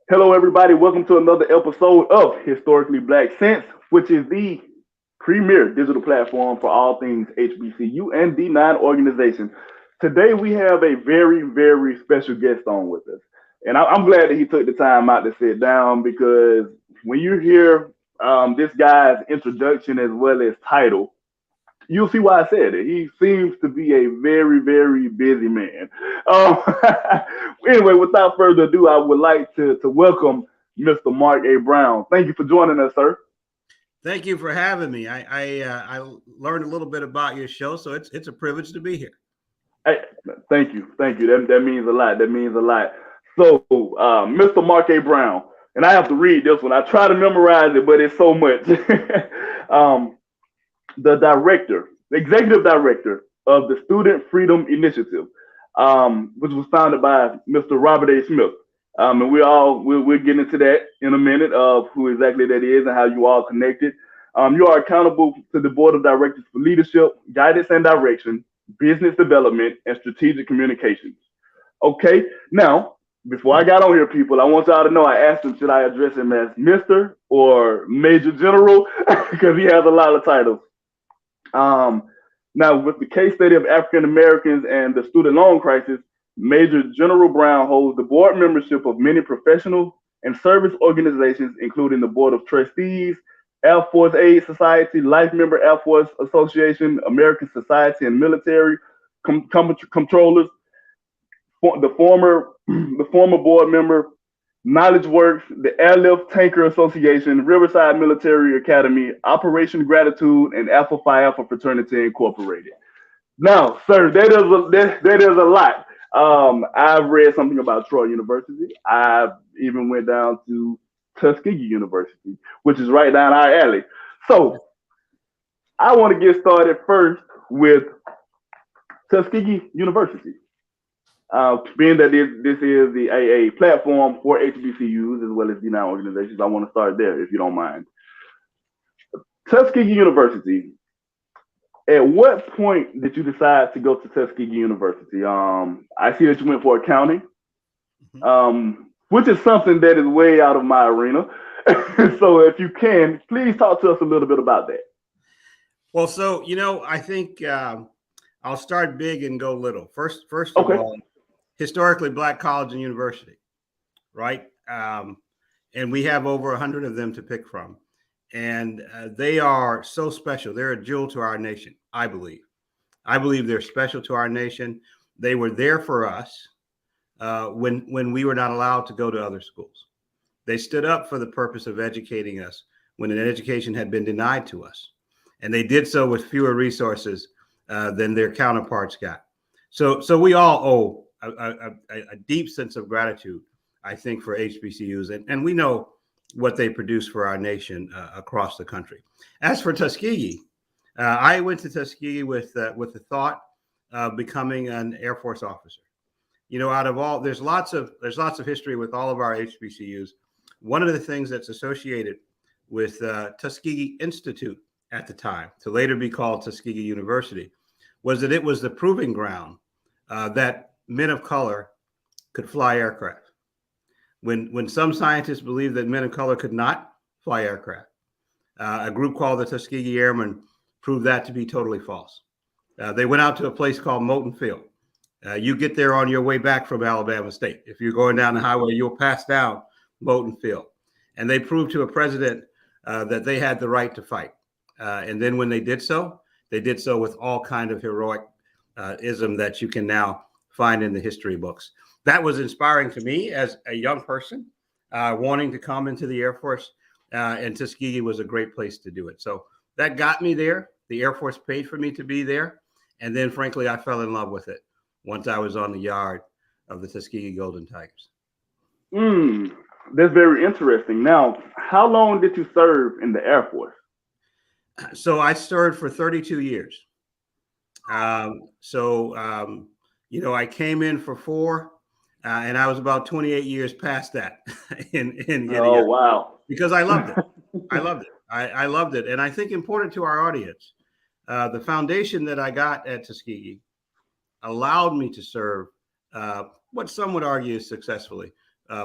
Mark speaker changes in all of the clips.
Speaker 1: Hello, everybody. Welcome to another episode of Historically Black Sense, which is the premier digital platform for all things HBCU and D9 organizations. Today, we have a very, very special guest on with us. And I'm glad that he took the time out to sit down because when you hear this guy's introduction as well as title, you'll see why I said it. He seems to be a very, very busy man. Um, anyway, without further ado, I would like to welcome Mr. Mark A. Brown. Thank you for joining us, sir.
Speaker 2: Thank you for having me. I learned a little bit about your show, so it's a privilege to be here.
Speaker 1: Hey, thank you. That means a lot. That means a lot. So, Mr. Mark A. Brown, and I have to read this one. I try to memorize it, but it's so much. um, the executive director of the Student Freedom Initiative, which was founded by Mr. Robert A. Smith. And we'll get into that in a minute of who exactly that is and how you all connected. You are accountable to the board of directors for leadership, guidance and direction, business development, and strategic communications. Okay, now before I got on here, people, I want y'all to know I asked him should I address him as Mister or Major General because he has a lot of titles. Um, Now, with the case study of African Americans and the student loan crisis, Major General Brown holds the board membership of many professional and service organizations, including the Board of Trustees, Air Force Aid Society, Life Member Air Force Association, American Society and Military Controllers, the former board member, Knowledge Works, the Airlift Tanker Association, Riverside Military Academy, Operation Gratitude, and Alpha Phi Alpha Fraternity Incorporated. Now, sir, that is a lot. I've read something about Troy University. I've even went down to Tuskegee University, which is right down our alley. So I want to get started first with Tuskegee University. Being that this is a platform for HBCUs as well as D9 organizations, I want to start there if you don't mind. Tuskegee University. At what point did you decide to go to Tuskegee University? I see that you went for accounting,
Speaker 2: Mhm.
Speaker 1: which is something that is way out of my arena. So if you can, please talk to us a little bit about that.
Speaker 2: Well, so I think I'll start big and go little. First of
Speaker 1: Okay.
Speaker 2: all, historically Black college and university, right? And we have over 100 of them to pick from, and they are so special. They're a jewel to our nation. I believe. I believe they're special to our nation. They were there for us when we were not allowed to go to other schools. They stood up for the purpose of educating us when an education had been denied to us, and they did so with fewer resources than their counterparts got. So we all owe a deep sense of gratitude, I think, for HBCUs, and we know what they produce for our nation across the country. As for Tuskegee, I went to Tuskegee with the thought of becoming an Air Force officer. Out of all, there's lots of history with all of our HBCUs. One of the things that's associated with Tuskegee Institute at the time, to later be called Tuskegee University, was that it was the proving ground that men of color could fly aircraft. When some scientists believed that men of color could not fly aircraft, a group called the Tuskegee Airmen proved that to be totally false. They went out to a place called Moulton Field. You get there on your way back from Alabama State. If you're going down the highway, you'll pass down Moulton Field. And they proved to a president that they had the right to fight. And then when they did so with all kind of heroic ism that you can now find in the history books. That was inspiring to me as a young person wanting to come into the Air Force, and Tuskegee was a great place to do it. So that got me there. The Air Force paid for me to be there. And then, frankly, I fell in love with it once I was on the yard of the Tuskegee Golden Tigers.
Speaker 1: Mm, that's very interesting. Now, how long did you serve in the Air Force?
Speaker 2: So I served for 32 years. So I came in for 4, and I was about 28 years past that in the
Speaker 1: Oh
Speaker 2: Air
Speaker 1: wow.
Speaker 2: because I loved it. I loved it. I loved it. And I think important to our audience, the foundation that I got at Tuskegee allowed me to serve what some would argue is successfully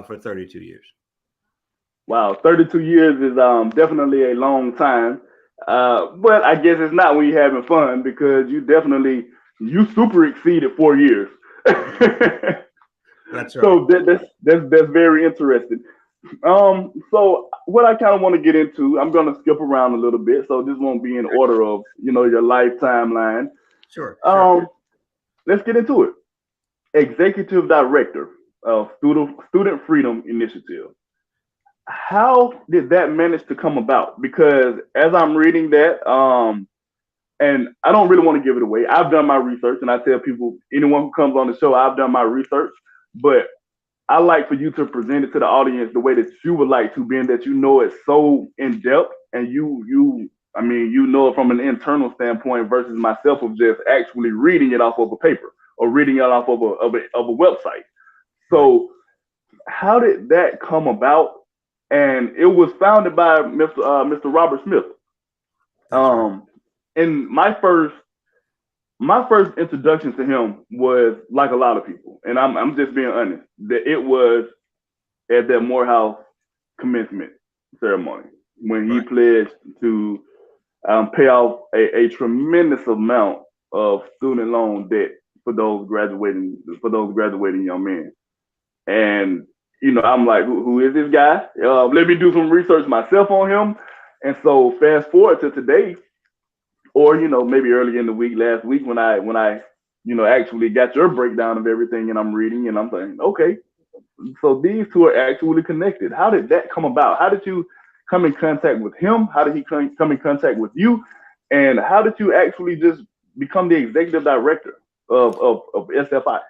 Speaker 2: for 32 years.
Speaker 1: Wow, 32 years is definitely a long time. But I guess it's not when you're having fun because you super exceeded 4 years.
Speaker 2: That's right.
Speaker 1: So that's very interesting. So what I kind of want to get into, I'm gonna skip around a little bit, so this won't be in order of your life timeline.
Speaker 2: Sure, sure.
Speaker 1: Um, let's get into it. Executive Director of Student Freedom Initiative. How did that manage to come about? Because as I'm reading that, and I don't really want to give it away. I've done my research, and I tell people, anyone who comes on the show, I've done my research. But I like for you to present it to the audience the way that you would like to, being that you know it so in depth, and I mean, you know it from an internal standpoint versus myself of just actually reading it off of a paper or reading it off of a website.
Speaker 2: Right.
Speaker 1: So, how did that come about? And it was founded by Mr. Robert Smith.
Speaker 2: That's right.
Speaker 1: Um, and my first introduction to him was like a lot of people, and I'm just being honest, that it was at that Morehouse commencement ceremony when he
Speaker 2: Right.
Speaker 1: pledged to pay off a tremendous amount of student loan debt for those graduating young men. And I'm like, who is this guy? Let me do some research myself on him. And so fast forward to today, or maybe early in the week, last week, when I actually got your breakdown of everything, and I'm reading, and I'm saying, okay, so these two are actually connected. How did that come about? How did you come in contact with him? How did he come in contact with you? And how did you actually just become the executive director of SFI?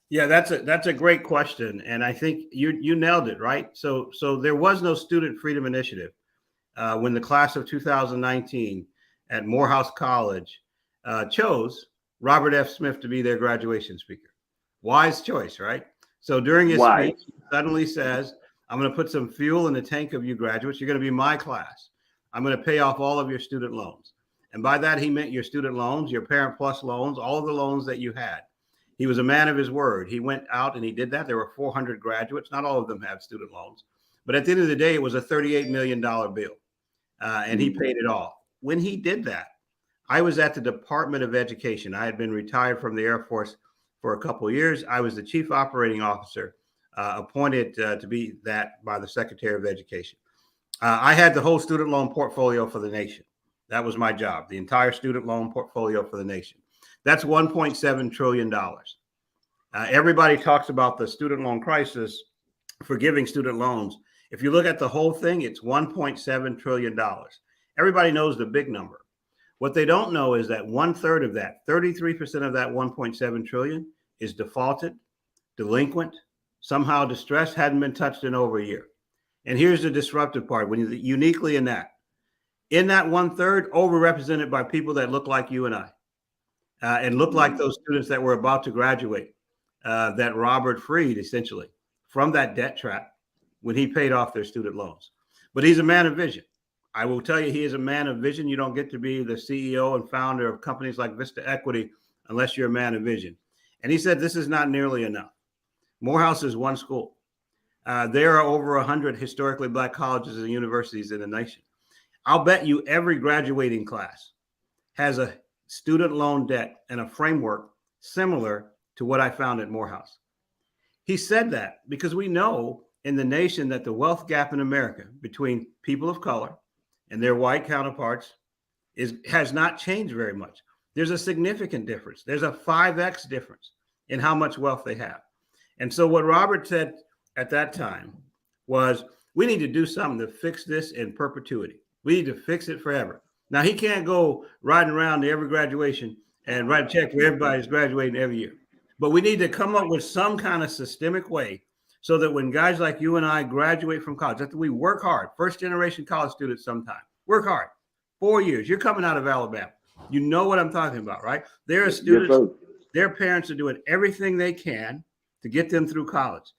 Speaker 2: Yeah, that's a great question, and I think you nailed it, right? So there was no Student Freedom Initiative when the class of 2019 at Morehouse College chose Robert F. Smith to be their graduation speaker. Wise choice, right? So during his
Speaker 1: Why?
Speaker 2: speech, he suddenly says, "I'm going to put some fuel in the tank of you graduates. You're going to be my class. I'm going to pay off all of your student loans." And by that, he meant your student loans, your Parent Plus loans, all of the loans that you had. He was a man of his word. He went out and he did that. There were 400 graduates. Not all of them have student loans. But at the end of the day, it was a $38 million bill, and he paid it off. When he did that, I was at the Department of Education. I had been retired from the Air Force for a couple of years. I was the chief operating officer, appointed to be that by the Secretary of Education. I had the whole student loan portfolio for the nation. That was my job, the entire student loan portfolio for the nation. That's $1.7 trillion. Everybody talks about the student loan crisis, forgiving student loans. If you look at the whole thing, it's $1.7 trillion. Everybody knows the big number. What they don't know is that 1/3 of that, 33% of that 1.7 trillion is defaulted, delinquent, somehow distressed, hadn't been touched in over a year. And here's the disruptive part: when you uniquely in that 1/3, overrepresented by people that look like you and I, and look like those students that were about to graduate, that Robert freed essentially from that debt trap when he paid off their student loans. But he's a man of vision. I will tell you, he is a man of vision. You don't get to be the CEO and founder of companies like Vista Equity unless you're a man of vision. And he said, this is not nearly enough. Morehouse is one school. There are over 100 historically Black colleges and universities in the nation. I'll bet you every graduating class has a student loan debt and a framework similar to what I found at Morehouse. He said that because we know in the nation that the wealth gap in America between people of color and their white counterparts has not changed very much. There's a significant difference. There's a 5x difference in how much wealth they have. And so what Robert said at that time was, we need to do something to fix this in perpetuity. We need to fix it forever. Now, he can't go riding around to every graduation and write a check for everybody who's graduating every year. But we need to come up with some kind of systemic way so that when guys like you and I graduate from college, after we work hard, first generation college students sometime, work hard, 4 years, you're coming out of Alabama. You know what I'm talking about, right? There are students,
Speaker 1: Yes,
Speaker 2: their parents are doing everything they can to get them through college.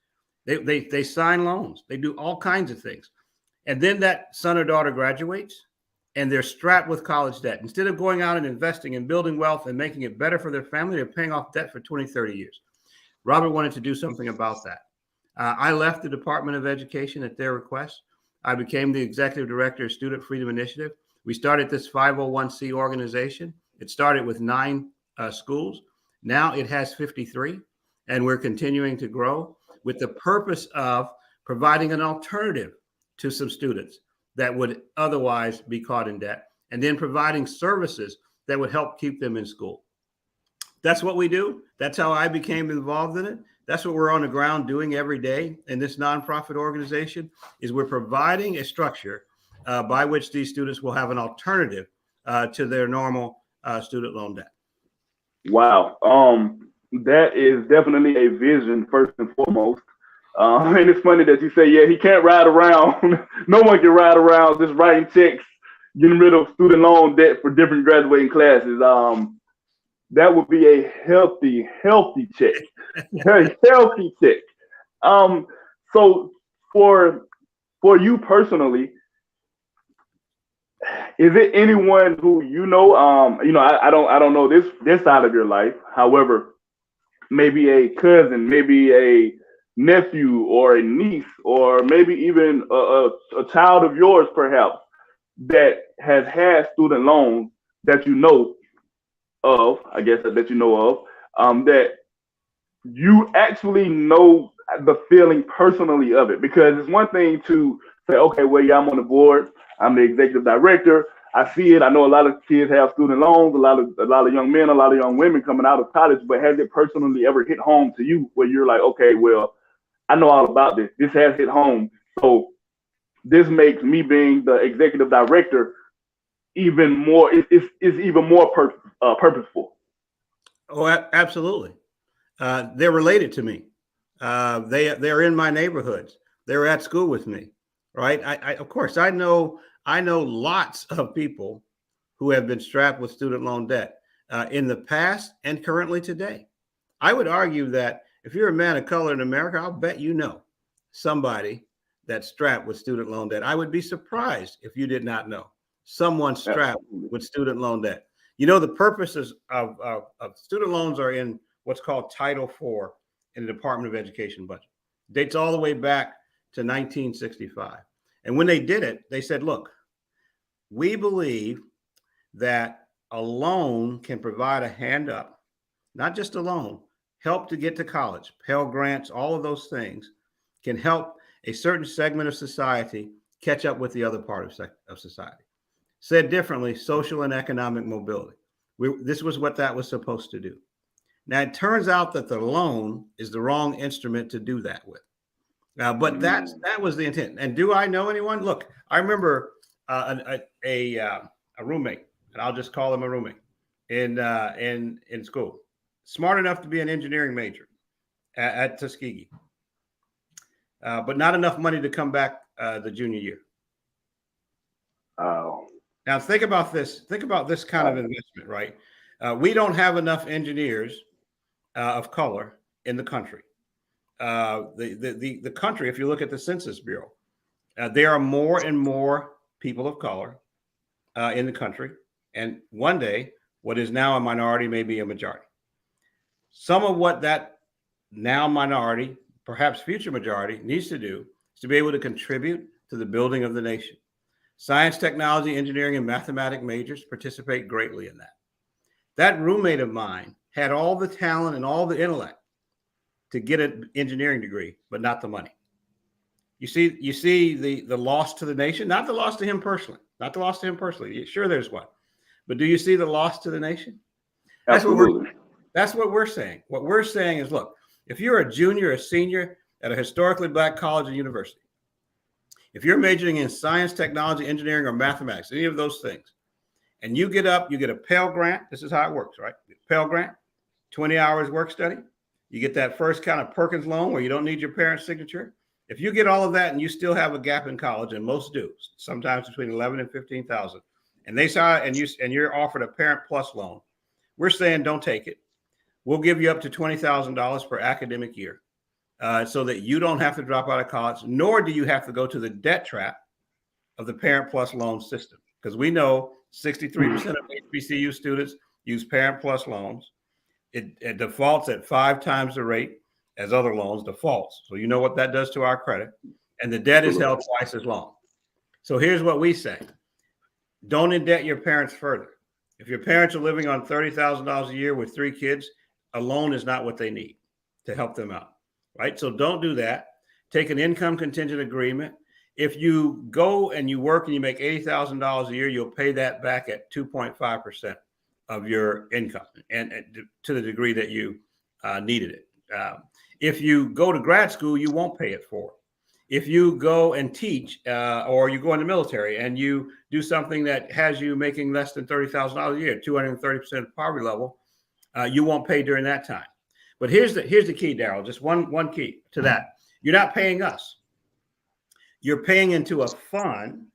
Speaker 2: They sign loans. They do all kinds of things. And then that son or daughter graduates and they're strapped with college debt. Instead of going out and investing and building wealth and making it better for their family, they're paying off debt for 20, 30 years. Robert wanted to do something about that. I left the Department of Education at their request. I became the executive director of Student Freedom Initiative. We started this 501c organization. It started with 9 schools. Now it has 53, and we're continuing to grow with the purpose of providing an alternative to some students that would otherwise be caught in debt, and then providing services that would help keep them in school. That's what we do. That's how I became involved in it. That's what we're on the ground doing every day in this nonprofit organization, is we're providing a structure by which these students will have an alternative to their normal student loan debt.
Speaker 1: Wow. That is definitely a vision first and foremost. And it's funny that you say, yeah, he can't ride around. No one can ride around just writing checks, getting rid of student loan debt for different graduating classes. That would be a healthy check. Very healthy check. So for you personally, is it anyone who I don't know this side of your life. However, maybe a cousin, maybe a nephew or a niece, or maybe even a child of yours, perhaps, that has had student loans that you know of, I guess that you know of, that you actually know the feeling personally of it. Because it's one thing to say, okay, well, yeah, I'm on the board, I'm the executive director, I see it, I know a lot of kids have student loans, a lot of young men, a lot of young women coming out of college, but has it personally ever hit home to you where you're like, okay, well, I know all about this. This has hit home. So this makes me being the executive director even more, it's even more purposeful.
Speaker 2: Oh, absolutely. They're related to me. They're in my neighborhoods. They're at school with me, right? Of course, I know lots of people who have been strapped with student loan debt in the past and currently today. I would argue that if you're a man of color in America, I'll bet you know somebody that's strapped with student loan debt. I would be surprised if you did not know someone strapped with student loan debt. You know, the purposes of student loans are in what's called Title IV in the Department of Education budget. Dates all the way back to 1965. And when they did it, they said, look, we believe that a loan can provide a hand up, not just a loan, help to get to college, Pell Grants, all of those things can help a certain segment of society catch up with the other part of society. Said differently, social and economic mobility. This was what that was supposed to do. Now, it turns out that the loan is the wrong instrument to do that with. But that was the intent. And do I know anyone? Look, I remember a roommate, and I'll just call him a roommate in school, smart enough to be an engineering major at Tuskegee, but not enough money to come back the junior year.
Speaker 1: Oh.
Speaker 2: Now think about this. Think about this kind of investment, right? We don't have enough engineers of color in the country. The country, if you look at the Census Bureau, there are more and more people of color in the country. And one day, what is now a minority may be a majority. Some of what that now minority, perhaps future majority, needs to do is to be able to contribute to the building of the nation. Science, technology, engineering, and mathematics majors participate greatly in that. That roommate of mine had all the talent and all the intellect to get an engineering degree, but not the money. You see the loss to the nation, not the loss to him personally, Sure, there's one, but do you see the loss to the nation?
Speaker 1: Absolutely.
Speaker 2: That's what we're saying. What we're saying is, look, if you're a junior or senior at a historically Black college or university, if you're majoring in science, technology, engineering, or mathematics, any of those things, and you get a Pell Grant, this is how it works, right? Pell Grant, 20 hours work study. You get that first kind of Perkins loan where you don't need your parents' signature. If you get all of that and you still have a gap in college, and most do, sometimes between 11 and 15,000, and they saw and you're offered a Parent Plus loan, we're saying don't take it. We'll give you up to $20,000 per academic year, so that you don't have to drop out of college, nor do you have to go to the debt trap of the Parent Plus loan system. Because we know 63% of HBCU students use Parent Plus loans. It defaults at 5 times the rate as other loans, defaults. So you know what that does to our credit. And the debt is held twice as long. So here's what we say. Don't indebt your parents further. If your parents are living on $30,000 a year with 3 kids, a loan is not what they need to help them out, right? So don't do that. Take an income contingent agreement. If you go and you work and you make $80,000 a year, you'll pay that back at 2.5% of your income, and to the degree that you needed it. If you go to grad school, you won't pay it forward. If you go and teach, or you go in the military and you do something that has you making less than $30,000 a year, 230% poverty level, you won't pay during that time. But here's the key, Daryl. Just one key to that. You're not paying us. You're paying into a fund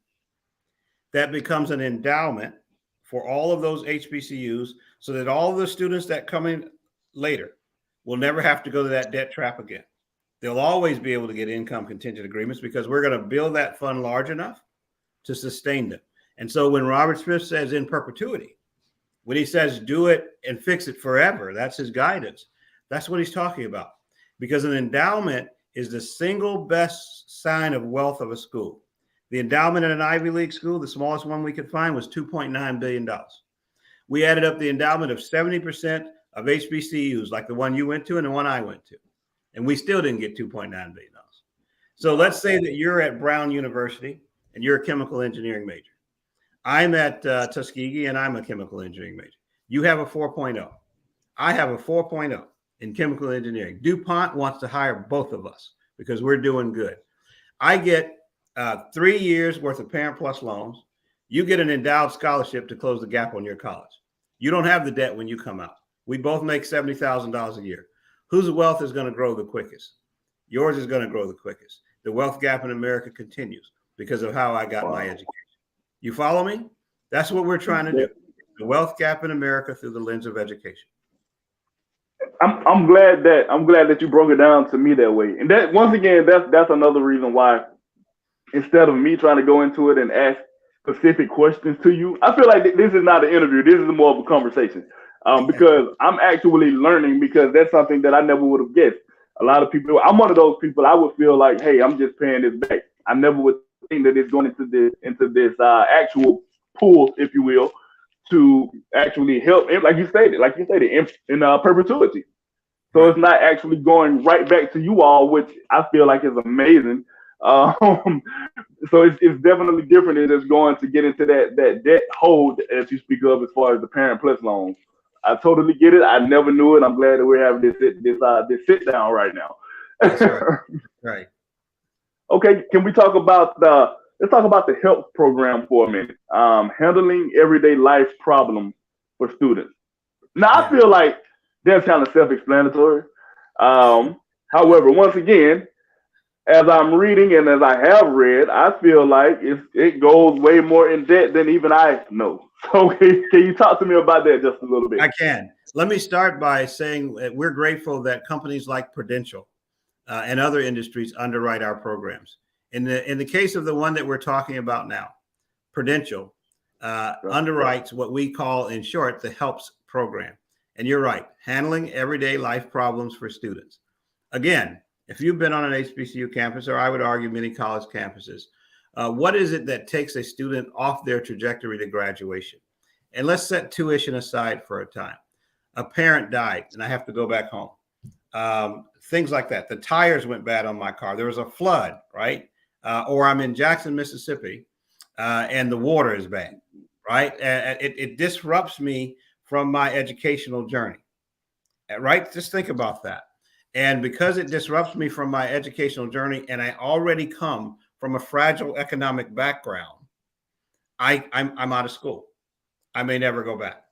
Speaker 2: that becomes an endowment for all of those HBCUs, so that all of the students that come in later will never have to go to that debt trap again. They'll always be able to get income contingent agreements, because we're going to build that fund large enough to sustain them. And so when Robert Smith says in perpetuity, when he says do it and fix it forever, that's his guidance. That's what he's talking about, because an endowment is the single best sign of wealth of a school. The endowment in an Ivy League school, the smallest one we could find, was $2.9 billion. We added up the endowment of 70% of HBCUs, like the one you went to and the one I went to, and we still didn't get $2.9 billion. So let's say that you're at Brown University and you're a chemical engineering major. I'm at Tuskegee and I'm a chemical engineering major. You have a 4.0. I have a 4.0 in chemical engineering. DuPont wants to hire both of us because we're doing good. I get 3 years worth of Parent Plus loans. You get an endowed scholarship to close the gap on your college. You don't have the debt when you come out. We both make $70,000 a year. Whose wealth is going to grow the quickest? Yours is going to grow the quickest. The wealth gap in America continues because of how I got my education. You follow me? That's what we're trying to do. The wealth gap in America through the lens of education.
Speaker 1: I'm glad that you broke it down to me that way. And that, once again, that's another reason why, instead of me trying to go into it and ask specific questions to you, I feel like this is not an interview. This is more of a conversation, because I'm actually learning, because that's something that I never would have guessed. A lot of people, I'm one of those people, I would feel like, hey, I'm just paying this back. I never would think that it's going into this actual pool, if you will, to actually help, like you stated, in perpetuity. So it's not actually going right back to you all, which I feel like is amazing. So it's definitely different than just going to get into that debt hold as you speak of, as far as the Parent Plus loans. I totally get it. I never knew it. I'm glad that we're having this sit down right now.
Speaker 2: That's right. Right.
Speaker 1: Okay, can we talk about let's talk about the HELP program for a minute. Handling everyday life problems for students. Now, I feel like that's kind of self-explanatory. However, once again, as I'm reading and as I have read, I feel like it goes way more in depth than even I know. So can you talk to me about that just a little bit?
Speaker 2: I can. Let me start by saying that we're grateful that companies like Prudential and other industries underwrite our programs. In the case of the one that we're talking about now, Prudential underwrites what we call, in short, the HELPS program. And you're right, handling everyday life problems for students. Again, if you've been on an HBCU campus, or I would argue many college campuses, what is it that takes a student off their trajectory to graduation? And let's set tuition aside for a time. A parent died and I have to go back home. Things like that. The tires went bad on my car. There was a flood, right? Or I'm in Jackson, Mississippi, and the water is bad, right? It disrupts me from my educational journey, right? Just think about that. And because it disrupts me from my educational journey, and I already come from a fragile economic background, I'm out of school. I may never go back,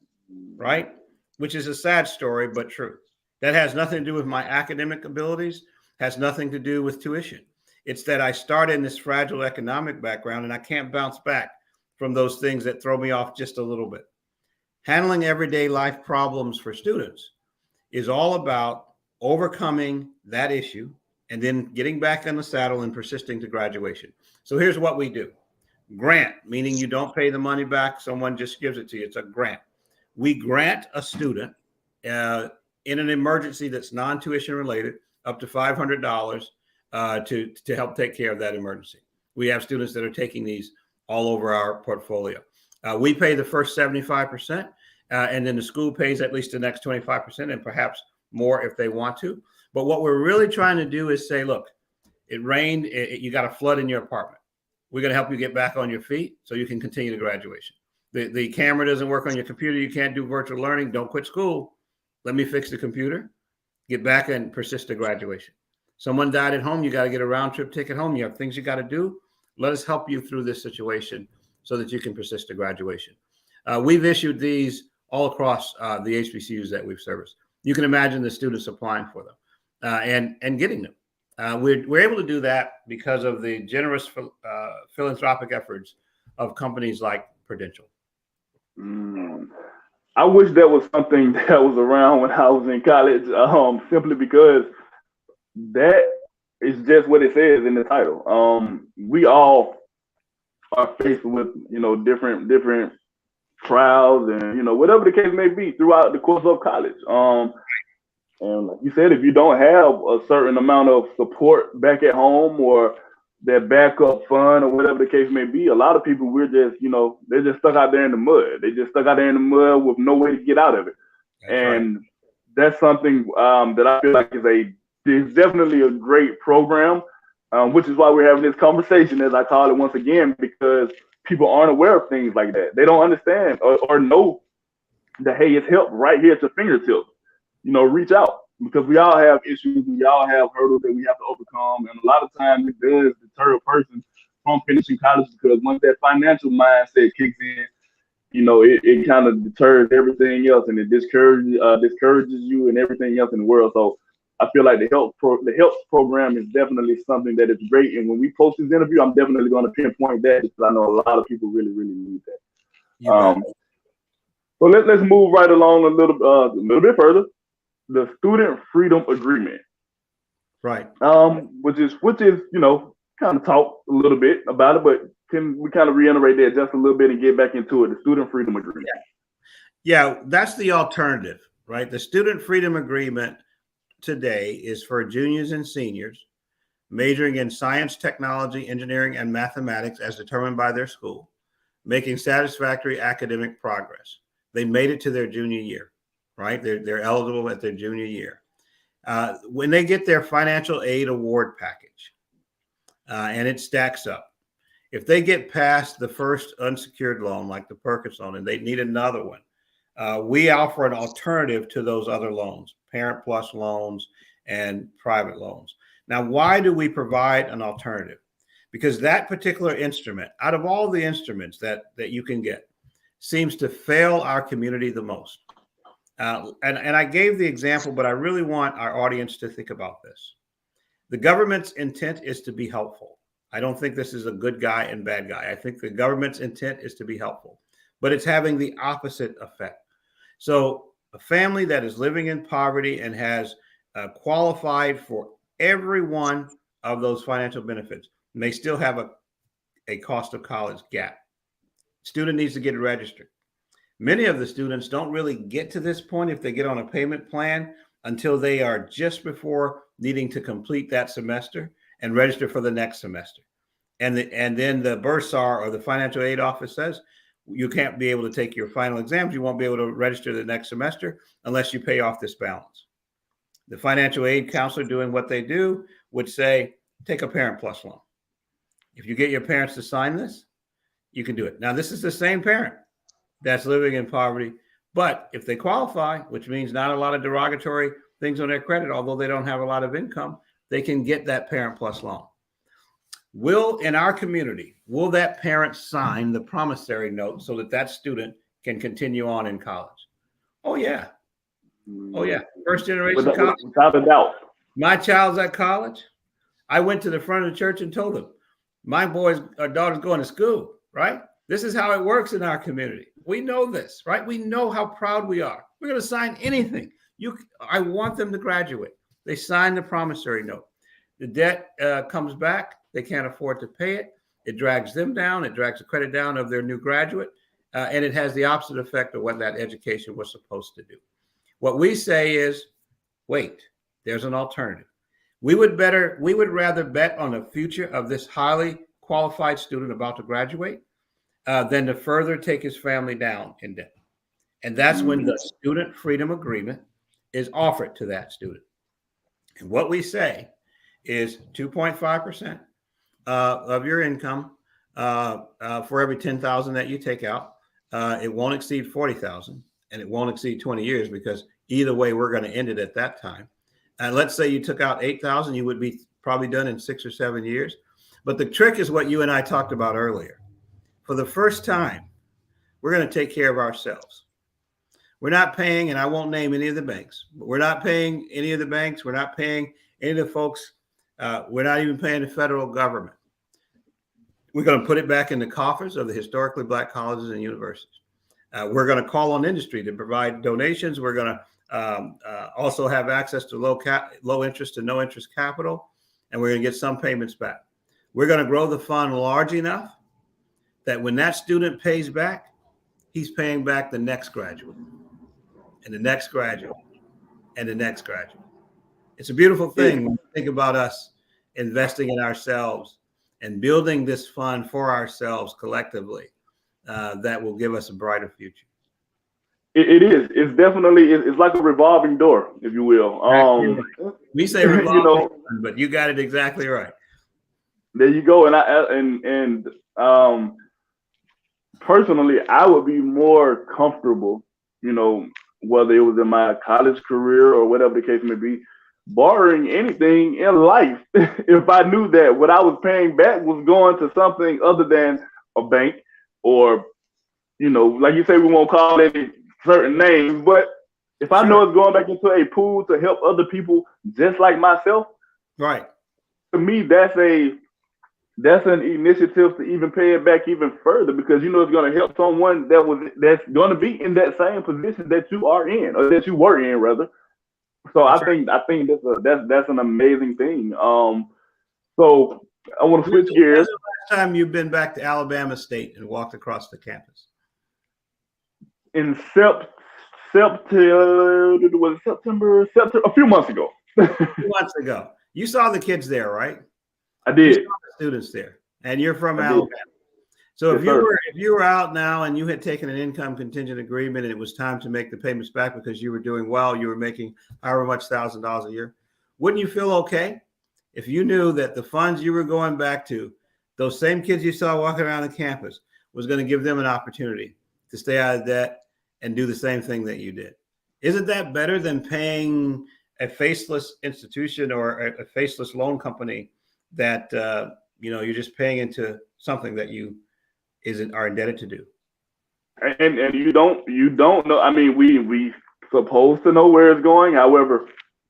Speaker 2: right? Which is a sad story, but true. That has nothing to do with my academic abilities, has nothing to do with tuition. It's that I start in this fragile economic background and I can't bounce back from those things that throw me off just a little bit. Handling everyday life problems for students is all about overcoming that issue and then getting back on the saddle and persisting to graduation. So here's what we do. Grant, meaning you don't pay the money back, someone just gives it to you. It's a grant. We grant a student in an emergency that's non-tuition related up to $500 to help take care of that emergency. We have students that are taking these all over our portfolio. We pay the first 75%, and then the school pays at least the next 25% and perhaps more if they want to. But what we're really trying to do is say, look, it rained, you got a flood in your apartment. We're going to help you get back on your feet so you can continue the graduation. The camera doesn't work on your computer. You can't do virtual learning. Don't quit school. Let me fix the computer. Get back and persist to graduation. Someone died at home. You got to get a round trip ticket home. You have things you got to do. Let us help you through this situation so that you can persist to graduation. We've issued these all across the HBCUs that we've serviced. You can imagine the students applying for them and getting them. We're able to do that because of the generous philanthropic efforts of companies like Prudential.
Speaker 1: I wish that was something that was around when I was in college, simply because that is just what it says in the title. We all are faced with, different trials and, whatever the case may be throughout the course of college. And like you said, if you don't have a certain amount of support back at home or that backup fund or whatever the case may be, a lot of people, we're just, they're just stuck out there in the mud. They just stuck out there in the mud with no way to get out of it. That's something that I feel like is definitely a great program, which is why we're having this conversation, as I call it once again, because people aren't aware of things like that. They don't understand or know that, hey, it's help right here at your fingertips. Reach out, because we all have issues and we all have hurdles that we have to overcome. And a lot of times it does deter a person from finishing college, because once that financial mindset kicks in, it kind of deters everything else, and it discourages you and everything else in the world. So I feel like the HELP program is definitely something that is great. And when we post this interview, I'm definitely going to pinpoint that, because I know a lot of people really, really need that. So let's move right along a little bit further. The Student Freedom Agreement,
Speaker 2: right?
Speaker 1: Which is kind of talk a little bit about it, but can we kind of reiterate that just a little bit and get back into it? The Student Freedom Agreement.
Speaker 2: Yeah, that's the alternative, right? The Student Freedom Agreement today is for juniors and seniors majoring in science, technology, engineering, and mathematics as determined by their school, making satisfactory academic progress. They made it to their junior year. Right? They're eligible at their junior year. When they get their financial aid award package, and it stacks up, if they get past the first unsecured loan, like the Perkins loan, and they need another one, we offer an alternative to those other loans, Parent Plus loans and private loans. Now, why do we provide an alternative? Because that particular instrument, out of all the instruments that you can get, seems to fail our community the most. And I gave the example, but I really want our audience to think about this. The government's intent is to be helpful. I don't think this is a good guy and bad guy. I think the government's intent is to be helpful, but it's having the opposite effect. So a family that is living in poverty and has qualified for every one of those financial benefits may still have a cost of college gap. Student needs to get registered. Many of the students don't really get to this point if they get on a payment plan until they are just before needing to complete that semester and register for the next semester. And then the bursar or the financial aid office says, you can't be able to take your final exams. You won't be able to register the next semester unless you pay off this balance. The financial aid counselor, doing what they do, would say, take a Parent Plus loan. If you get your parents to sign this, you can do it. Now, this is the same parent that's living in poverty, but if they qualify, which means not a lot of derogatory things on their credit, although they don't have a lot of income, they can get that Parent Plus loan. In our community, will that parent sign the promissory note so that student can continue on in college? Oh yeah. First generation college.
Speaker 1: Without a doubt.
Speaker 2: My child's at college. I went to the front of the church and told them, my boys or daughters going to school, right? This is how it works in our community. We know this, right? We know how proud we are. We're going to sign anything. I want them to graduate. They sign the promissory note. The debt comes back. They can't afford to pay it. It drags them down. It drags the credit down of their new graduate. And it has the opposite effect of what that education was supposed to do. What we say is, wait, there's an alternative. We would rather bet on the future of this highly qualified student about to graduate than to further take his family down in debt. And that's when the student freedom agreement is offered to that student. And what we say is 2.5% of your income for every 10,000 that you take out. It won't exceed 40,000, and it won't exceed 20 years, because either way, we're going to end it at that time. And let's say you took out 8,000, you would be probably done in 6 or 7 years. But the trick is what you and I talked about earlier. For the first time, we're going to take care of ourselves. We're not paying, and I won't name any of the banks, but we're not paying any of the banks. We're not paying any of the folks. We're not even paying the federal government. We're going to put it back in the coffers of the historically Black colleges and universities. We're going to call on industry to provide donations. We're going to also have access to low interest to no interest capital, and we're going to get some payments back. We're going to grow the fund large enough that when that student pays back, he's paying back the next graduate and the next graduate and the next graduate. It's a beautiful thing when you think about us investing in ourselves and building this fund for ourselves collectively that will give us a brighter future.
Speaker 1: It is. It's definitely. It's like a revolving door, if you will.
Speaker 2: We say revolving, but you got it exactly right.
Speaker 1: There you go. And personally, I would be more comfortable, whether it was in my college career or whatever the case may be, borrowing anything in life if I knew that what I was paying back was going to something other than a bank, or, like you say, we won't call any certain names, but if I know it's going back into a pool to help other people just like myself,
Speaker 2: right?
Speaker 1: To me, that's an initiative to even pay it back even further, because it's going to help someone that's going to be in that same position that you are in, or that you were in rather. So I think that's an amazing thing. So I want to switch gears.
Speaker 2: When's the last time you've been back to Alabama State and walked across the campus?
Speaker 1: In September, a few months ago.
Speaker 2: A few months ago. You saw the kids there, right?
Speaker 1: I did.
Speaker 2: You saw the students there, and you're from Alabama. So if you were out now and you had taken an income contingent agreement and it was time to make the payments back because you were doing well, you were making however much $1,000 a year, wouldn't you feel okay if you knew that the funds you were going back to, those same kids you saw walking around the campus, was going to give them an opportunity to stay out of debt and do the same thing that you did? Isn't that better than paying a faceless institution or a faceless loan company that you're just paying into something that you are indebted to do?
Speaker 1: And you don't know. I mean, we supposed to know where it's going. However,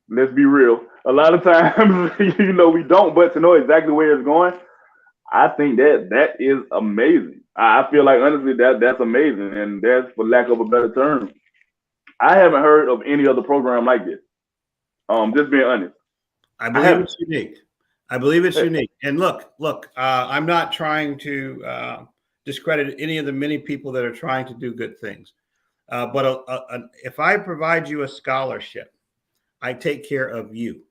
Speaker 1: let's be real. A lot of times, we don't. But to know exactly where it's going, I think that is amazing. I feel like honestly that's amazing, and that's, for lack of a better term, I haven't heard of any other program like this. Just being honest.
Speaker 2: I believe it's unique. I believe it's unique. And look, I'm not trying to discredit any of the many people that are trying to do good things. But if I provide you a scholarship, I take care of you,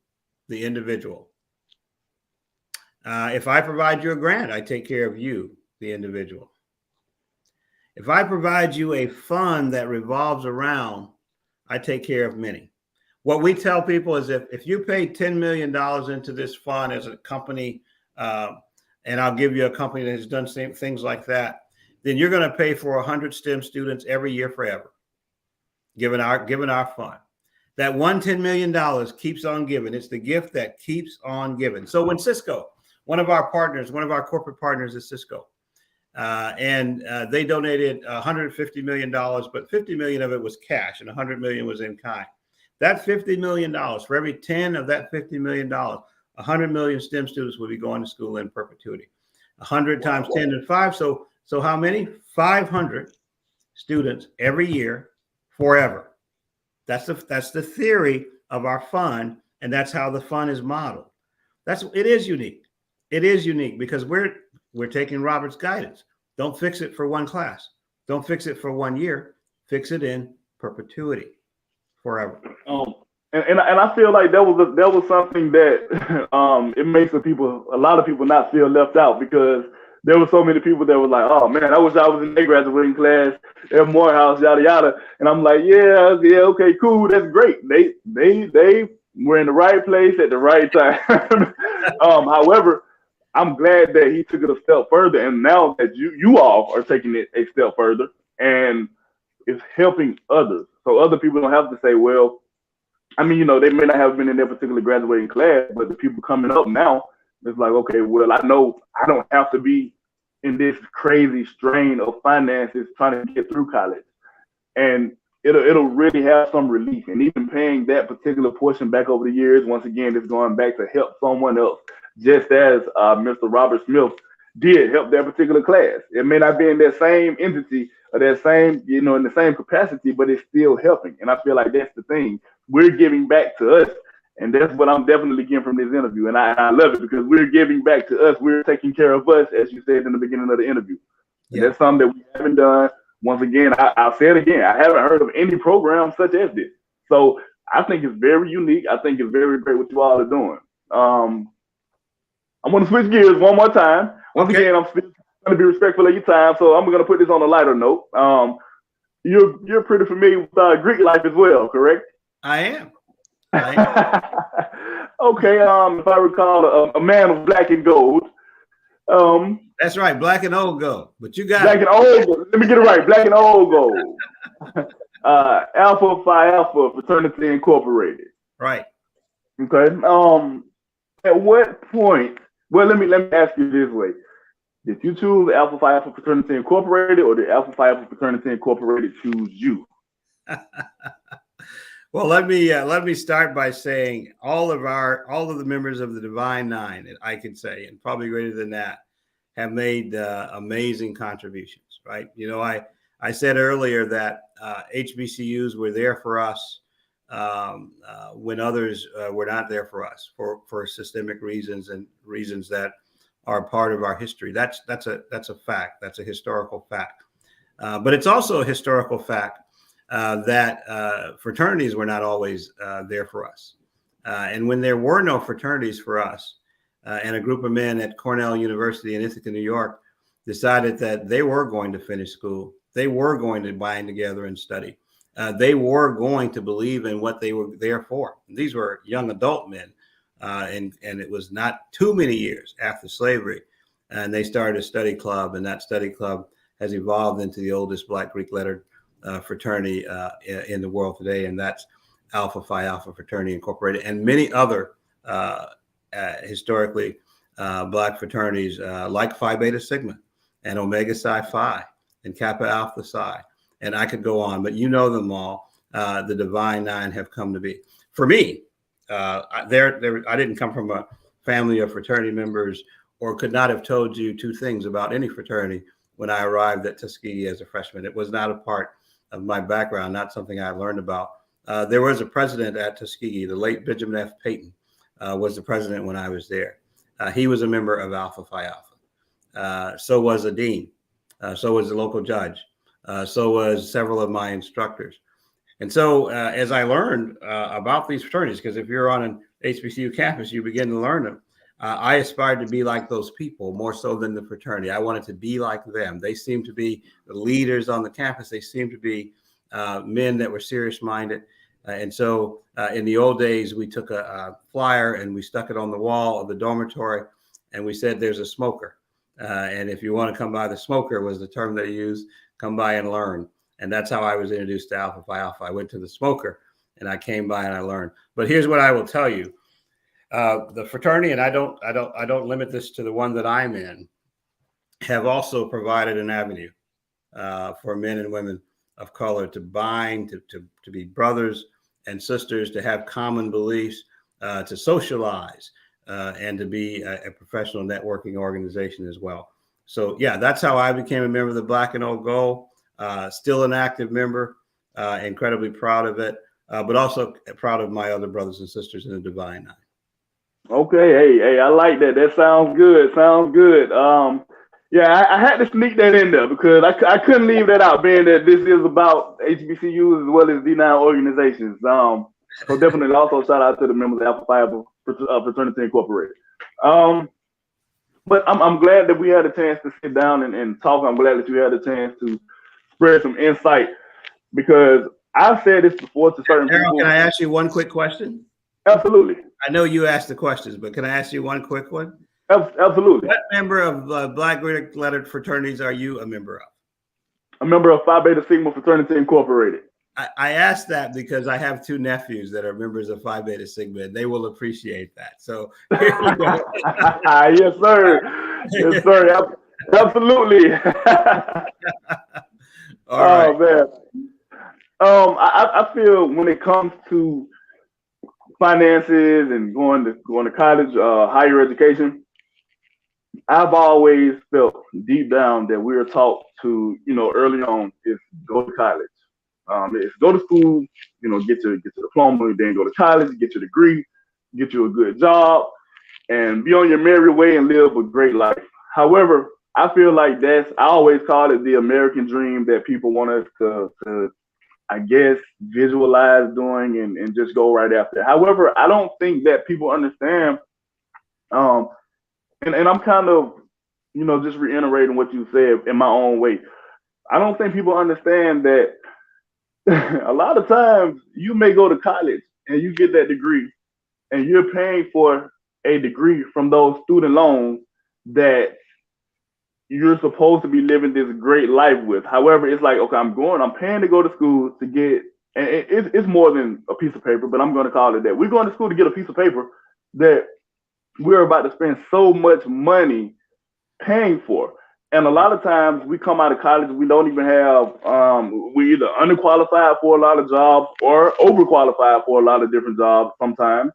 Speaker 2: the individual. If I provide you a grant, I take care of you, the individual. If I provide you a fund that revolves around, I take care of many. What we tell people is if you pay $10 million into this fund as a company, and I'll give you a company that has done things like that, then you're going to pay for 100 STEM students every year forever, given our fund. That $10 million keeps on giving. It's the gift that keeps on giving. So when Cisco, one of our corporate partners is Cisco, and they donated $150 million, but $50 million of it was cash and $100 million was in kind. That $50 million, for every 10 of that $50 million, 100 million STEM students will be going to school in perpetuity. 100 times 10 and 5. So how many? 500 students every year forever. That's the theory of our fund, and that's how the fund is modeled. It is unique. It is unique because we're taking Robert's guidance. Don't fix it for one class. Don't fix it for 1 year. Fix it in perpetuity, forever.
Speaker 1: and I feel like that was something that it makes a lot of people not feel left out, because there were so many people that were like, oh man, I wish I was in their graduating class at Morehouse, yada yada. And I'm like, yeah, okay, cool, that's great. They were in the right place at the right time. However, I'm glad that he took it a step further, and now that you all are taking it a step further, and it's helping others, so other people don't have to say, well, I mean, they may not have been in their particular graduating class, but the people coming up now, it's like, okay, well, I know I don't have to be in this crazy strain of finances trying to get through college, and it'll really have some relief. And even paying that particular portion back over the years, once again, it's going back to help someone else, just as Mr. Robert Smith did help that particular class. It may not be in that same entity or that same, in the same capacity, but it's still helping. And I feel like that's the thing. We're giving back to us. And that's what I'm definitely getting from this interview. And I love it, because we're giving back to us. We're taking care of us, as you said in the beginning of the interview. And that's something that we haven't done. Once again, I'll say it again. I haven't heard of any program such as this. So I think it's very unique. I think it's very great what you all are doing. I'm going to switch gears one more time. Once again, I'm still going to be respectful of your time, so I'm going to put this on a lighter note. You're pretty familiar with Greek life as well, correct?
Speaker 2: I am.
Speaker 1: Okay. If I recall, a man of black and gold.
Speaker 2: That's right, black and old gold. But you got
Speaker 1: black and old gold. Let me get it right. Black and old gold. Alpha Phi Alpha Fraternity Incorporated.
Speaker 2: Right.
Speaker 1: Okay. At what point? Well, let me ask you this way: did you choose Alpha Phi Alpha Fraternity Incorporated, or did Alpha Phi Alpha Fraternity Incorporated choose you?
Speaker 2: Well, let me start by saying all of the members of the Divine Nine, I could say, and probably greater than that, have made amazing contributions. Right? I said earlier that HBCUs were there for us when others were not there for us for systemic reasons and reasons that are part of our history. That's a fact. That's a historical fact. But it's also a historical fact that fraternities were not always there for us. And when there were no fraternities for us, and a group of men at Cornell University in Ithaca, New York, decided that they were going to finish school, they were going to bind together and study. They were going to believe in what they were there for. These were young adult men, and it was not too many years after slavery, and they started a study club, and that study club has evolved into the oldest Black Greek lettered fraternity in the world today, and that's Alpha Phi Alpha Fraternity Incorporated, and many other historically Black fraternities like Phi Beta Sigma and Omega Psi Phi and Kappa Alpha Psi. And I could go on, but you know them all. The Divine Nine have come to be. For me, I didn't come from a family of fraternity members, or could not have told you two things about any fraternity when I arrived at Tuskegee as a freshman. It was not a part of my background, not something I learned about. There was a president at Tuskegee, the late Benjamin F. Payton was the president when I was there. He was a member of Alpha Phi Alpha. So was a dean. So was the local judge. So was several of my instructors. And so as I learned about these fraternities, because if you're on an HBCU campus, you begin to learn them. I aspired to be like those people more so than the fraternity. I wanted to be like them. They seemed to be the leaders on the campus. They seemed to be men that were serious-minded. And so in the old days, we took a flyer and we stuck it on the wall of the dormitory, and we said, there's a smoker. And if you want to come by, the smoker was the term they used. Come by and learn. And that's how I was introduced to Alpha Phi Alpha. I went to the smoker and I came by and I learned. But here's what I will tell you. The fraternity, and I don't limit this to the one that I'm in, have also provided an avenue for men and women of color to bind, to be brothers and sisters, to have common beliefs, to socialize, and to be a professional networking organization as well. So yeah, that's how I became a member of the Black and Old Gold. Still an active member, incredibly proud of it, but also proud of my other brothers and sisters in the Divine Nine.
Speaker 1: Okay, hey, I like that. That sounds good. Sounds good. Yeah, I had to sneak that in there because I couldn't leave that out, being that this is about HBCUs as well as D9 organizations. So definitely also shout out to the members of Alpha Phi Fraternity Incorporated. Um, but I'm glad that we had a chance to sit down and talk. I'm glad that you had a chance to spread some insight because I've said this before to certain
Speaker 2: Harold,
Speaker 1: people.
Speaker 2: can I ask you one quick question?
Speaker 1: Absolutely.
Speaker 2: I know you asked the questions, but can I ask you one quick one?
Speaker 1: Absolutely.
Speaker 2: What member of Black Greek lettered fraternities are you a member of?
Speaker 1: A member of Phi Beta Sigma Fraternity Incorporated.
Speaker 2: I asked that because I have two nephews that are members of Phi Beta Sigma, and they will appreciate that. So here you go.
Speaker 1: Yes, sir. Yes, sir. Absolutely.
Speaker 2: All right.
Speaker 1: Oh man. I feel when it comes to finances and going to college, higher education, I've always felt deep down that we are taught to, early on is go to college. Is go to school, get your diploma, then go to college, get your degree, get you a good job, and be on your merry way and live a great life. However, I feel like I always call it the American dream that people want us to I guess, visualize doing and just go right after. However, I don't think that people understand, and I'm kind of, just reiterating what you said in my own way. I don't think people understand that a lot of times you may go to college and you get that degree and you're paying for a degree from those student loans that you're supposed to be living this great life with. However, it's like, okay, I'm paying to go to school to get, and it's more than a piece of paper, but I'm going to call it that. We're going to school to get a piece of paper that we're about to spend so much money paying for. And a lot of times we come out of college, we don't even have, we either underqualified for a lot of jobs or overqualified for a lot of different jobs sometimes.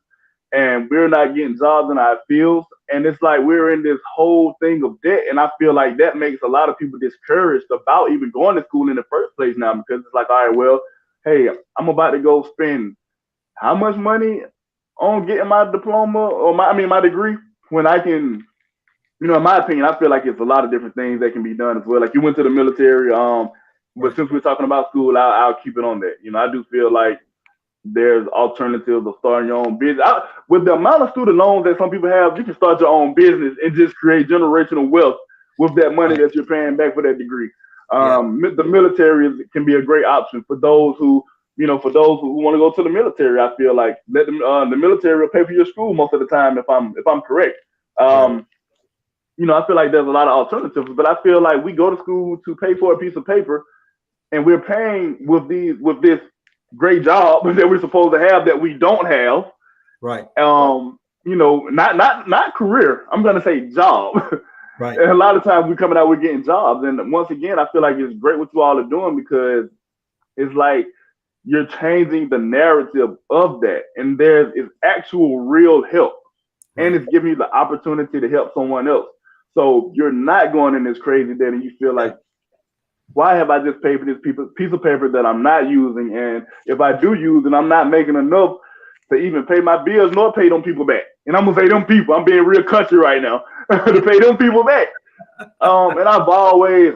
Speaker 1: And we're not getting jobs in our fields. And it's like we're in this whole thing of debt. And I feel like that makes a lot of people discouraged about even going to school in the first place now, because it's like, all right, well, hey, I'm about to go spend how much money on getting my diploma or my degree when I can, in my opinion, I feel like it's a lot of different things that can be done as well. Like you went to the military, but since we're talking about school, I'll keep it on that. I do feel like there's alternatives of starting your own business. With the amount of student loans that some people have, you can start your own business and just create generational wealth with that money that you're paying back for that degree. The military can be a great option for those who, for those who want to go to the military. I feel like let them, the military will pay for your school most of the time, if I'm correct. I feel like there's a lot of alternatives, but I feel like we go to school to pay for a piece of paper, and we're paying with this great job that we're supposed to have that we don't have.
Speaker 2: Right.
Speaker 1: Not career. I'm gonna say job.
Speaker 2: Right.
Speaker 1: And a lot of times we're coming out, we're getting jobs. And once again, I feel like it's great what you all are doing, because it's like you're changing the narrative of that. And it's actual real help. Right. And it's giving you the opportunity to help someone else. So you're not going in this crazy debt and you feel like, why have I just paid for this piece of paper that I'm not using? And if I do use it, I'm not making enough to even pay my bills nor pay them people back. And I'm gonna say them people, I'm being real country right now, to pay them people back. And I've always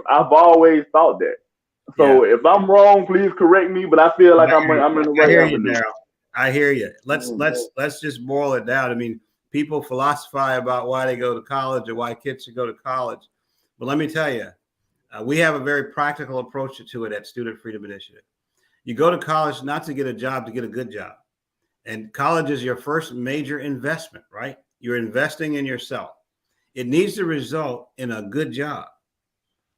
Speaker 1: thought that. So if I'm wrong, please correct me. But I feel like I'm in the right avenue.
Speaker 2: I hear you. Let's just boil it down. I mean, people philosophize about why they go to college or why kids should go to college. But let me tell you, we have a very practical approach to it at Student Freedom Initiative. You go to college not to get a job, to get a good job. And college is your first major investment, right? You're investing in yourself. It needs to result in a good job.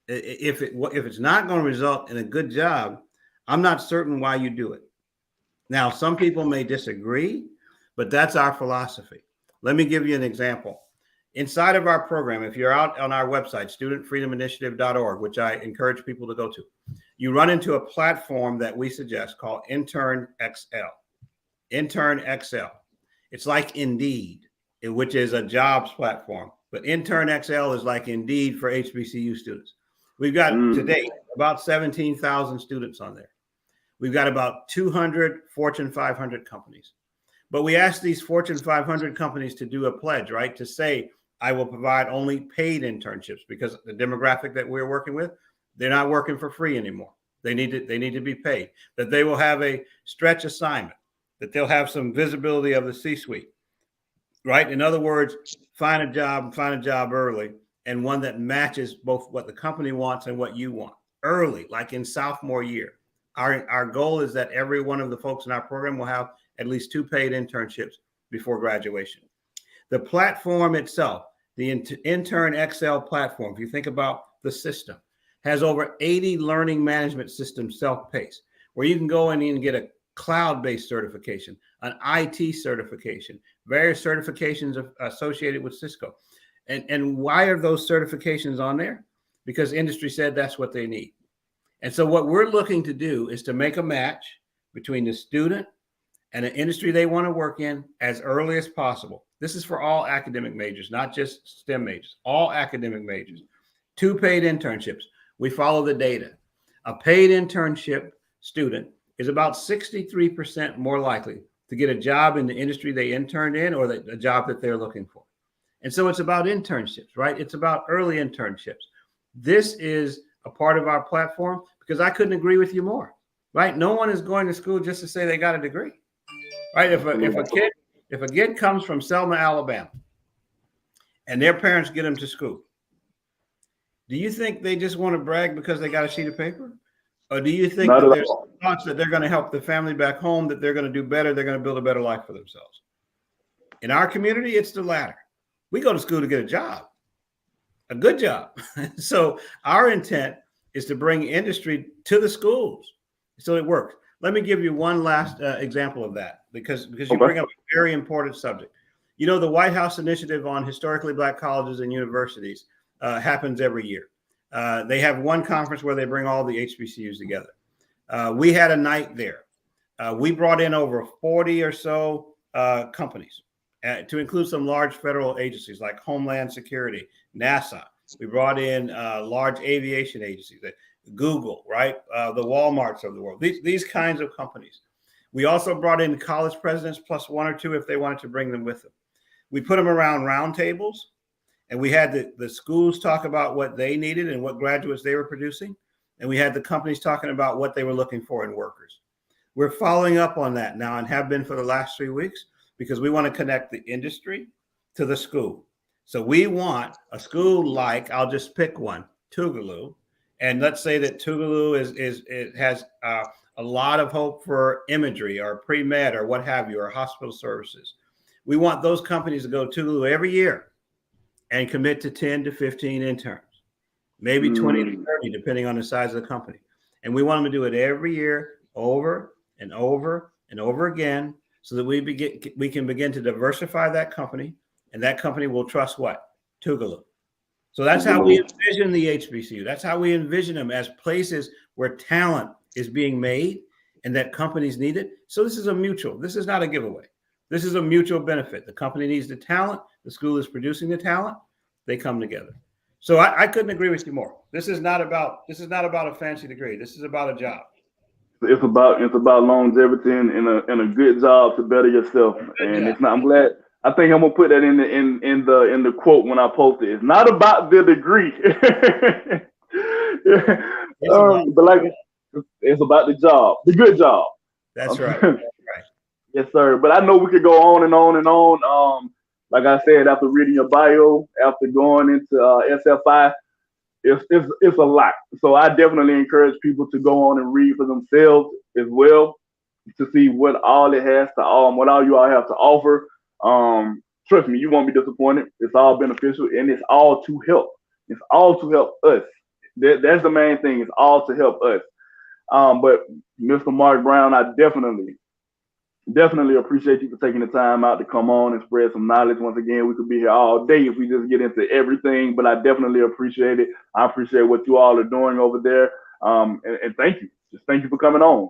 Speaker 2: If it's not going to result in a good job, I'm not certain why you do it. Now, some people may disagree, but that's our philosophy. Let me give you an example. Inside of our program, if you're out on our website, studentfreedominitiative.org, which I encourage people to go to, you run into a platform that we suggest called Intern XL. Intern XL. It's like Indeed, which is a jobs platform, but Intern XL is like Indeed for HBCU students. We've got to date about 17,000 students on there. We've got about 200 Fortune 500 companies. But we asked these Fortune 500 companies to do a pledge, right? To say, I will provide only paid internships, because the demographic that we're working with, they're not working for free anymore. They need to be paid. That they will have a stretch assignment. that they'll have some visibility of the C-suite, right? In other words, find a job early, and one that matches both what the company wants and what you want early, like in sophomore year. Our goal is that every one of the folks in our program will have at least 2 paid internships before graduation. The platform itself, the Intern XL platform, if you think about the system, has over 80 learning management systems self-paced, where you can go in and get a cloud-based certification, an IT certification, various certifications associated with Cisco. And why are those certifications on there? Because industry said that's what they need. And so what we're looking to do is to make a match between the student and an industry they want to work in as early as possible. This is for all academic majors, not just STEM majors, all academic majors. 2 paid internships. We follow the data. A paid internship student is about 63% more likely to get a job in the industry they interned in or a job that they're looking for. And so it's about internships, right? It's about early internships. This is a part of our platform because I couldn't agree with you more, right? No one is going to school just to say they got a degree, right? If a kid comes from Selma, Alabama, and their parents get them to school, do you think they just want to brag because they got a sheet of paper? Or do you think that there's thoughts that they're going to help the family back home, that they're going to do better, they're going to build a better life for themselves? In our community, it's the latter. We go to school to get a job, a good job. So our intent is to bring industry to the schools so it works. Let me give you one last example of that because you bring up a very important subject. You know, the White House initiative on historically Black colleges and universities happens every year. They have one conference where they bring all the HBCUs together. We had a night there. We brought in over 40 or so companies to include some large federal agencies like Homeland Security, NASA. We brought in large aviation agencies, Google, right? The Walmarts of the world, these kinds of companies. We also brought in college presidents plus 1 or 2 if they wanted to bring them with them. We put them around round tables. And we had the schools talk about what they needed and what graduates they were producing. And we had the companies talking about what they were looking for in workers. We're following up on that now and have been for the last 3 weeks because we want to connect the industry to the school. So we want a school like, I'll just pick one, Tougaloo. And let's say that Tougaloo it has a lot of hope for imagery or pre-med or what have you, or hospital services. We want those companies to go to Tougaloo every year and commit to 10 to 15 interns, maybe 20 to 30, depending on the size of the company. And we want them to do it every year, over and over and over again, so that we can begin to diversify that company, and that company will trust what? Tougaloo. So that's how we envision the HBCU. That's how we envision them, as places where talent is being made and that companies need it. So this is a mutual. This is not a giveaway. This is a mutual benefit. The company needs the talent. The school is producing the talent. They come together. So I couldn't agree with you more. This is not about a fancy degree. This is about a job.
Speaker 1: It's about longevity and a good job to better yourself. And it's not. I'm glad. I think I'm gonna put that in the quote when I post it. It's not about the degree, but like it's about the job, the good job.
Speaker 2: That's right.
Speaker 1: Yes, sir. But I know we could go on and on and on. Like I said, after reading your bio, after going into SFI, it's a lot. So I definitely encourage people to go on and read for themselves as well to see what all it has to what all you all have to offer. Trust me, you won't be disappointed. It's all beneficial and it's all to help. It's all to help us. That's the main thing. It's all to help us. But Mr. Mark Brown, I definitely appreciate you for taking the time out to come on and spread some knowledge. Once again, we could be here all day if we just get into everything, but I definitely appreciate it. I appreciate what you all are doing over there. And thank you. Just thank you for coming on.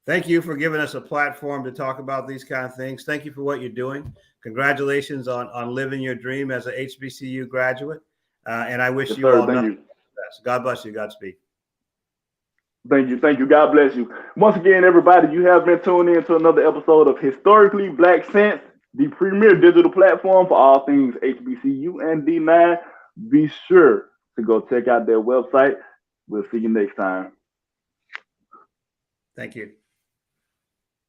Speaker 2: Thank you for giving us a platform to talk about these kind of things. Thank you for what you're doing. Congratulations on living your dream as an HBCU graduate. And I wish you all nothing but the best. God bless you. Godspeed.
Speaker 1: Thank you. Thank you. God bless you. Once again, everybody, you have been tuned in to another episode of Historically Black Sense, the premier digital platform for all things HBCU and D9. Be sure to go check out their website. We'll see you next time.
Speaker 2: Thank you.